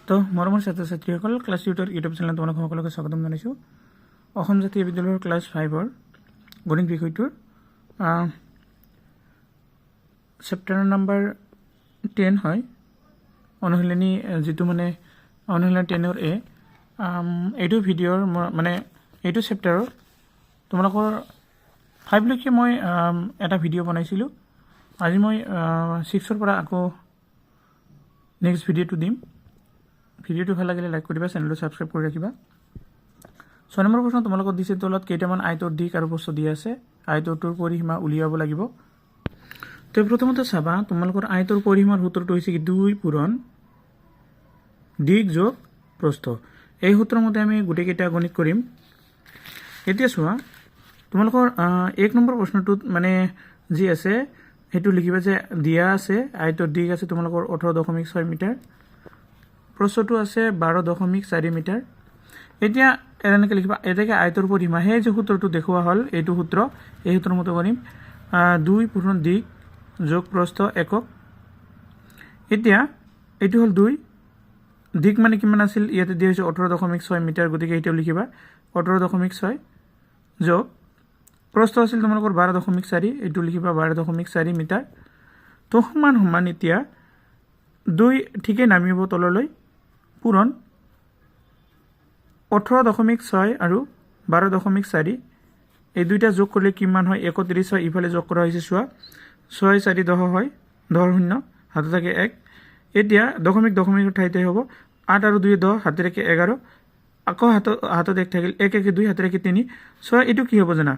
তো মৰমৰ ছাত্ৰ-ছাত্ৰীসকল ক্লাছ টিউটৰ ইউটিউব চেনেলত তোমালোক সকলোকে স্বাগতম জনাইছোঁ। অসম জাতীয় বিদ্যালয়ৰ ক্লাছ 5ৰ গণিত বিষয়টোৰ চেপ্টাৰ নম্বৰ 10 হয়। অনুশীলনী যিটো মানে অনুশীলনী 10ৰ এইটো ভিডিঅ'ৰ মানে এইটো চেপ্টাৰৰ তোমালোকৰ 5লৈকে মই এটা ভিডিঅ' বনাইছিলোঁ। আজি মই 6ৰ পৰা আকৌ নেক্সট ভিডিঅ'টো দিম। ভিডিঅ'টো ভাল লাগিলে লাইক কৰিবা, চেনেলটো ছাবস্ক্ৰাইব কৰি ৰাখিবা। 6 নম্বৰ প্ৰশ্ন তোমালোকক দিছে, তলত কেইটামান আয়তৰ দিশ আৰু প্ৰস্থ দিয়া আছে, আয়তটোৰ পৰিসীমা উলিয়াব লাগিব। তো প্ৰথমতে চাবা, তোমালোকৰ আয়তৰ পৰিসীমাৰ সূত্ৰটো হৈছে কি 2 পূৰণ দিশ যোগ প্ৰস্থ। এই সূত্ৰৰ মতে আমি গোটেইকেইটা গণিত কৰিম। এতিয়া চোৱা, তোমালোকৰ 1 নম্বৰ প্ৰশ্নটোত মানে যি আছে সেইটো লিখিবা যে দিয়া আছে আয়তৰ দিশ আছে তোমালোকৰ 18.6 মিটাৰ, প্ৰস্থটো আছে 12.4 মিটাৰ। এতিয়া এনেকৈ লিখিবা, এটাকে আয়তৰ পৰিসীমা, সেই যে সূত্ৰটো দেখুওৱা হ'ল এইটো সূত্ৰ, এই সূত্ৰৰ মতে কৰিম 2 পূৰণ দিশ যোগ প্ৰস্থ একক। এতিয়া এইটো হ'ল 2 দিশ মানে কিমান আছিল, ইয়াতে দিয়া হৈছে 18.6 মিটাৰ, গতিকে এইটো লিখিবা 18.6 যোগ প্ৰস্থ আছিল তোমালোকৰ 12.4, এইটো লিখিবা 12.4 মিটাৰ। তো সমান সমান এতিয়া 2 ঠিকেই নামিব তললৈ, পূৰণ 18.6 আৰু 12.4, এই দুইটা যোগ কৰিলে কিমান হয় 31 হয়। ইফালে যোগ কৰা হৈছে, চোৱা 6 4 10 হয়, 10 শূন্য হাতত থাকে 1। এতিয়া দশমিকৰ ঠাইতে হ'ব 8 আৰু 2 10, হাতে ৰাখি 11, আকৌ হাতত 1 থাকিল, 1 1 2 হাতে ৰাখি 3। চোৱা এইটো কি হ'ব জানা,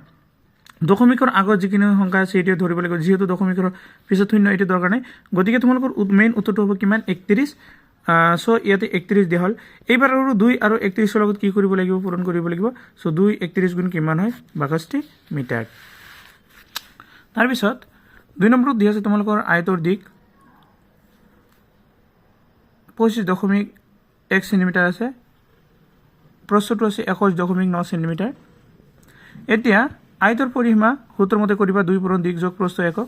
দশমিকৰ আগত যিখিনি সংখ্যা আছে এইটোৱে ধৰিব লাগিব, যিহেতু দশমিকৰ পিছত শূন্য এইটো দৰকাৰ নাই, গতিকে তোমালোকৰ মেইন উত্তৰটো হ'ব কিমান 31। চ' ইয়াতে 31 দিয়া হ'ল। এইবাৰ আৰু 2 আৰু 31ৰ লগত কি কৰিব লাগিব, পূৰণ কৰিব লাগিব। চ' 2 31 গুণ কিমান হয় 62 মিটাৰ। তাৰপিছত 2 নম্বৰত দিয়া আছে তোমালোকৰ আয়তৰ দিশ 25.1 চেণ্টিমিটাৰ আছে, প্ৰস্থটো আছে 21.9 চেণ্টিমিটাৰ। এতিয়া আয়তৰ পৰিসীমা সূত্ৰৰ মতে কৰিবা 2 পূৰণ দিশ যোগ প্ৰস্থ একক।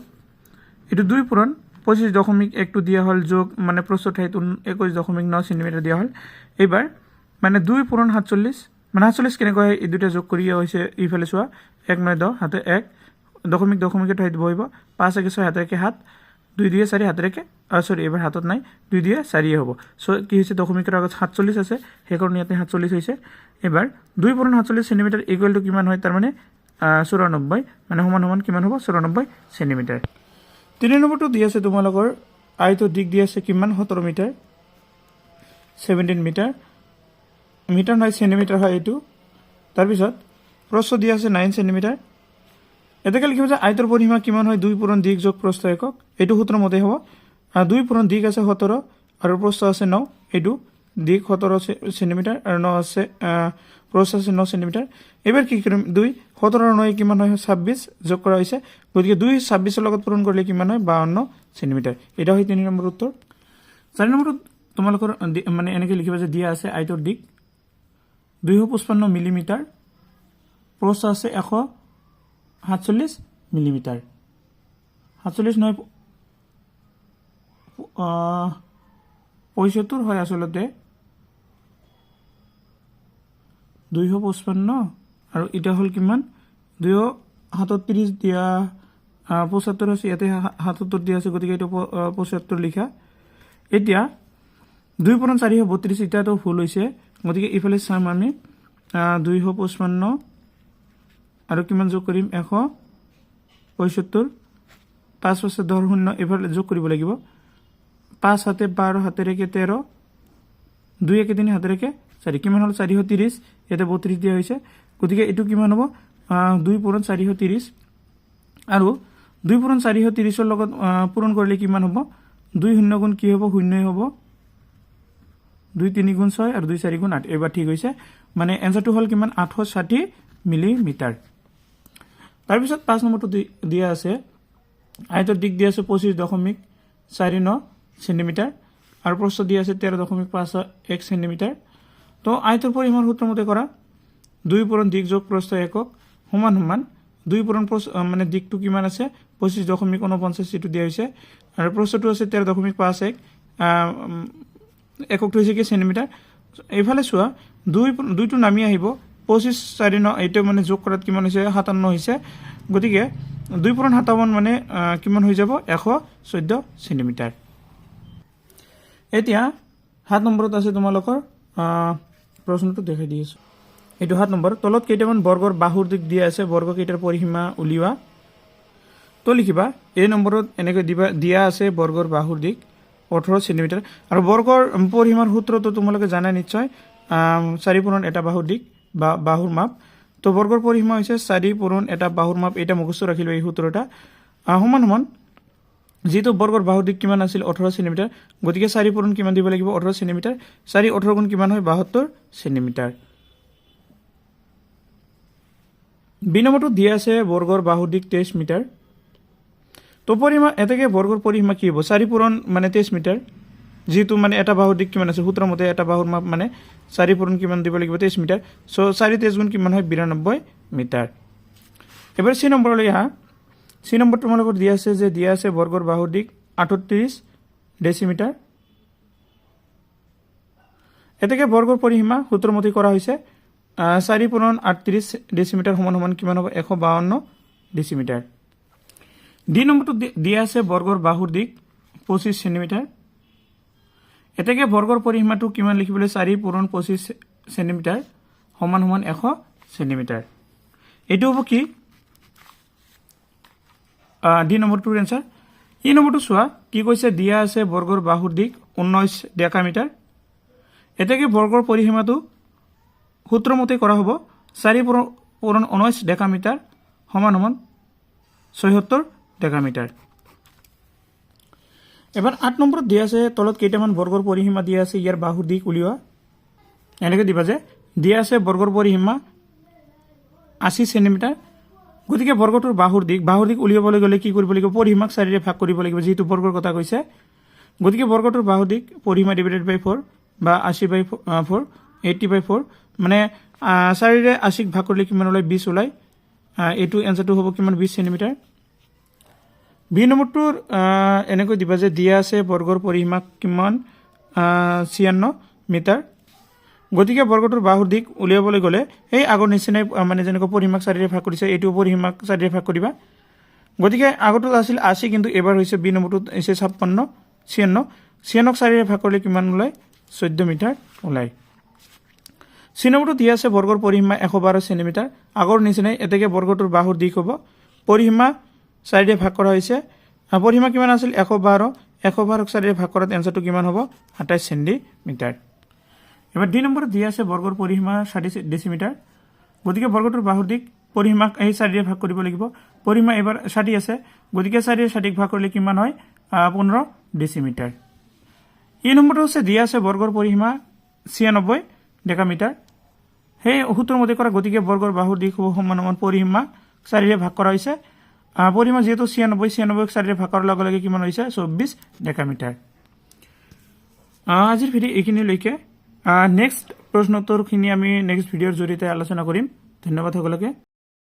এইটো 2 পূৰণ 25.1টো দিয়া হ'ল, যোগ মানে প্ৰস্থৰ ঠাইত 21.9 চেণ্টিমিটাৰ দিয়া হ'ল। এইবাৰ মানে 2 পূৰণ 47, মানে 47 কেনেকৈ হয়, এই দুটা যোগ কৰি হৈছে, ইফালে চোৱা 1 9 10 হাতে 1, দশমিকৰ ঠাইত বহিব 5 1 6 হাতে ৰাখি 7, 2 2 4 হাতে ৰাখি এইবাৰ হাতত নাই, 2 2 4 হ'ব। চ' কি হৈছে, দশমিকৰ আগত 47 আছে, সেইকাৰণে ইয়াতে 47 হৈছে। এইবাৰ 2 পূৰণ 47 চেণ্টিমিটাৰ ইকুৱেল টু কিমান হয়, তাৰমানে 94, মানে সমান সমান কিমান হ'ব 94 চেণ্টিমিটাৰ। 3 নম্বৰটো দি আছে তোমালোকৰ আয়তৰ দিশ দি আছে কিমান 17 মিটাৰ, 17 মিটাৰ, মিটাৰ নহয় চেণ্টিমিটাৰ হয় এইটো। তাৰপিছত প্ৰস্থ দি আছে 9 চেণ্টিমিটাৰ। এতেকে লিখিব যে আয়তৰ পৰিসীমা কিমান হয় 2 পূৰণ দিশ যোগ প্ৰস্থ একক, এইটো সূত্ৰৰ মতে হ'ব। 2 পূৰণ দিশ আছে 17 আৰু প্ৰস্থ আছে 9, এইটো দিশ 17 চেণ্টিমিটাৰ আৰু 9 আছে প্ৰস্থ আছে 9 চেণ্টিমিটাৰ। এইবাৰ কি কৰিম, 2 17 আৰু 9 কিমান হয় 26 যোগ কৰা হৈছে, গতিকে 2 26ৰ লগত পূৰণ কৰিলে কিমান হয় 52 চেণ্টিমিটাৰ। এটা হয় 3 নম্বৰ উত্তৰ। 4 নম্বৰত তোমালোকৰ মানে এনেকৈ লিখিবা যে দিয়া আছে আয়তৰ দিশ 255 মিলিমিটাৰ, প্ৰস্থ আছে 147 মিলিমিটাৰ, 47 নহয় 75 হয় আচলতে, 255 আৰু এটা হ'ল কিমান 237 দিয়া 75 আছে, ইয়াতে 77 দিয়া আছে, গতিকে এইটো 75 লিখা। এতিয়া 2 পূৰণ 432, এতিয়াতো ভুল হৈছে, গতিকে ইফালে চাম আমি 255 আৰু কিমান যোগ কৰিম 175, 5 5 10 শূন্য, এইফালে যোগ কৰিব লাগিব, 5 হাতে 12 হাতে ৰেখে 13, 2 1 3 হাতে ৰেখে 4, কিমান হ'ল 430, ইয়াতে 32 দিয়া হৈছে, গতিকে এইটো কিমান হ'ব 2 পূৰণ 430। আৰু 2 পূৰণ 430ৰ লগত পূৰণ কৰিলে কিমান হ'ব, 2 শূন্য গুণ কি হ'ব, শূন্যই হ'ব, 2 3 গুণ 6 আৰু 2 4 গুণ 8, এইবাৰ ঠিক হৈছে, মানে এনচাৰটো হ'ল কিমান 860 মিলিমিটাৰ। তাৰপিছত 5 নম্বৰটো দিয়া আছে আয়তৰ দিশ দিয়া আছে 25.49 চেণ্টিমিটাৰ আৰু প্ৰস্থ দিয়া আছে 13.51 চেণ্টিমিটাৰ। তো আয়তৰ পৰিসীমাৰ সূত্ৰৰ মতে কৰা 2 পূৰণ দিশ যোগ প্ৰস্থ একক সমান সমান 2 পূৰণ মানে দিকটো কিমান আছে 25.49 এইটো দিয়া হৈছে, আৰু প্ৰস্থটো আছে 13.51, এককটো হৈছে কি চেণ্টিমিটাৰ। এইফালে চোৱা দুইটো নামি আহিব 25 4 9 এইটো মানে যোগ কৰাত কিমান হৈছে 57 হৈছে। গতিকে 2 × 57 মানে কিমান হৈ যাব 114 চেণ্টিমিটাৰ। এতিয়া 7 নম্বৰত আছে তোমালোকৰ প্ৰশ্নটো দেখাই দি আছো। এইটো 7 নম্বৰ, তলত কেইটামান বৰ্গৰ বাহুৰ দিক দিয়া আছে, বৰ্গ কেইটাৰ পৰিসীমা উলিওৱা। তো লিখিবা এই নম্বৰত এনেকৈ দিয়া আছে বৰ্গৰ বাহুৰ দিক 18 চেণ্টিমিটাৰ। আৰু বৰ্গৰ পৰিসীমাৰ সূত্ৰটো তোমালোকে জানা নিশ্চয়, 4 পূৰণ এটা বাহুৰ দিক বা বাহুৰ মাপ। তো বৰ্গৰ পৰিসীমা হৈছে 4 পূৰণ এটা বাহুৰ মাপ, এটা মুখস্থ ৰাখিলো এই সূত্ৰটা। সমান সমান যেহেতু বৰ্গৰ বাহুৰ দিক কিমান আছিল 18 চেণ্টিমিটাৰ, গতিকে 4 পূৰণ কিমান দিব লাগিব 18 চেণ্টিমিটাৰ। 4 18 গুণ কিমান হয় 72 চেণ্টিমিটাৰ। বি নম্বৰটো দিয়া আছে বৰ্গৰ বাহুৰ দিক 23 মিটাৰ। তো পৰিসীমা এটাকে বৰ্গৰ পৰিসীমা কি হ'ব 4 পূৰণ মানে 23 মিটাৰ, যেহেতু মানে এটা বাহুৰ দিক কিমান আছে সূত্ৰৰ মতে এটা বাহুৰ মাপ মানে 4 পূৰণ কিমান দিব লাগিব 23 মিটাৰ। সো 4 23 গুণ কিমান হয় 92 মিটাৰ। এবাৰ সি নম্বৰলৈ আহা। সি নম্বৰ তোমালোকৰ দিয়া আছে বৰ্গৰ বাহুৰ দিক 38 ডেচিমিটাৰ। এটাকে বৰ্গৰ পৰিসীমা সূত্ৰৰ মতে কৰা হৈছে 4 পূৰণ 38 ডেচিমিটাৰ সমান সমান কিমান হ'ব 152 ডেচিমিটাৰ। ডি নম্বৰটো দিয়া আছে বৰ্গৰ বাহুৰ দিক 25 চেণ্টিমিটাৰ। এটাকে বৰ্গৰ পৰিসীমাটো কিমান লিখিবলৈ 4 পূৰণ 25 চেণ্টিমিটাৰ সমান সমান 100 চেণ্টিমিটাৰ। এইটো হ'ব কি ডি নম্বৰটোৰ এনসাৰ। ই নম্বৰটো চোৱা কি কৈছে, দিয়া আছে বৰ্গৰ বাহুৰ দিক 19 ডেকামিটাৰ। এটাকে বৰ্গৰ পৰিসীমাটো সূত্ৰ মতে কৰা হ'ব 4 পূৰণ 19 ডেকামিটাৰ সমান সমান 76 ডেকামিটাৰ। এবাৰ 8 নম্বৰত দিয়া আছে তলত কেইটামান বৰ্গৰ পৰিসীমা দিয়া আছে, ইয়াৰ বাহুৰ দিক উলিওৱা। এনেকৈ দিবা যে দিয়া আছে বৰ্গৰ পৰিসীমা 80 চেণ্টিমিটাৰ। গতিকে বৰ্গটোৰ বাহুৰ দিক উলিয়াবলৈ গ'লে কি কৰিব লাগিব পৰিসীমাক 4ৰে ভাগ কৰিব লাগিব, যেহেতু বৰ্গৰ কথা কৈছে। গতিকে বৰ্গটোৰ বাহুৰ দিক পৰিসীমা ডিভাইডেড বাই 4 বা 80/4 80/4 মানে 4ৰে 80ক ভাগ কৰিলে কিমান ওলাই 20 ওলাই। এইটো এনসাৰটো হ'ব কিমান 20 চেণ্টিমিটাৰ। বি নম্বৰটোৰ এনেকৈ দিবা যে দিয়া আছে বৰ্গৰ পৰিসীমা কিমান 56 মিটাৰ। গতিকে বৰ্গটোৰ বাহুৰ দিক উলিয়াবলৈ গ'লে এই আগৰ নিচিনাই মানে যেনেকৈ পৰিসীমাক 4ৰে ভাগ কৰিছে এইটো পৰিসীমাক 4ৰে ভাগ কৰিবা। গতিকে আগৰটোত আছিল 80 কিন্তু এবাৰ হৈছে বি নম্বৰটোত হৈছে 56 96ক 4ৰে ভাগ কৰিলে কিমান ওলাই 14 মিটাৰ ওলাই। চি নম্বৰটো দিয়া আছে বৰ্গৰ পৰিসীমা 112 চেণ্টিমিটাৰ। আগৰ নিচিনাই এটাকে বৰ্গটোৰ বাহুৰ দিক হ'ব পৰিসীমা 4ৰে ভাগ কৰা হৈছে। পৰিসীমা কিমান আছিল 112ক 4ৰে ভাগ কৰাত এনসাৰটো কিমান হ'ব 28 চেণ্টিমিটাৰ। এবাৰ ডি নম্বৰত দিয়া আছে বৰ্গৰ পৰিসীমা 60 ডেচিমিটাৰ। গতিকে বৰ্গটোৰ বাহুৰ দিক পৰিসীমাক এই 4ৰে ভাগ কৰিব লাগিব। পৰিসীমা এবাৰ 60 আছে, গতিকে 4ৰে 60ক ভাগ কৰিলে কিমান হয় 15 ডেচিমিটাৰ। এই নম্বৰটো হৈছে দিয়া আছে বৰ্গৰ পৰিসীমা 96 ডেকামিটাৰ। সেই সূত্ৰৰ মতে কৰা, গতিকে বৰ্গৰ বাহুৰ দিক হ'ব সমান সমান পৰিসীমা 4ৰে ভাগ কৰা হৈছে। পৰিসীমা যেহেতু 96ক 4ৰে ভাগ কৰাৰ লগে লগে কিমান হৈছে 24 ডেকামিটাৰ। আজিৰ ভিডিঅ' এইখিনিলৈকে। নেক্সট প্ৰশ্নোত্তৰখিনি আমি নেক্সট ভিডিঅ'ৰ জৰিয়তে আলোচনা কৰিম। ধন্যবাদ সকলোকে।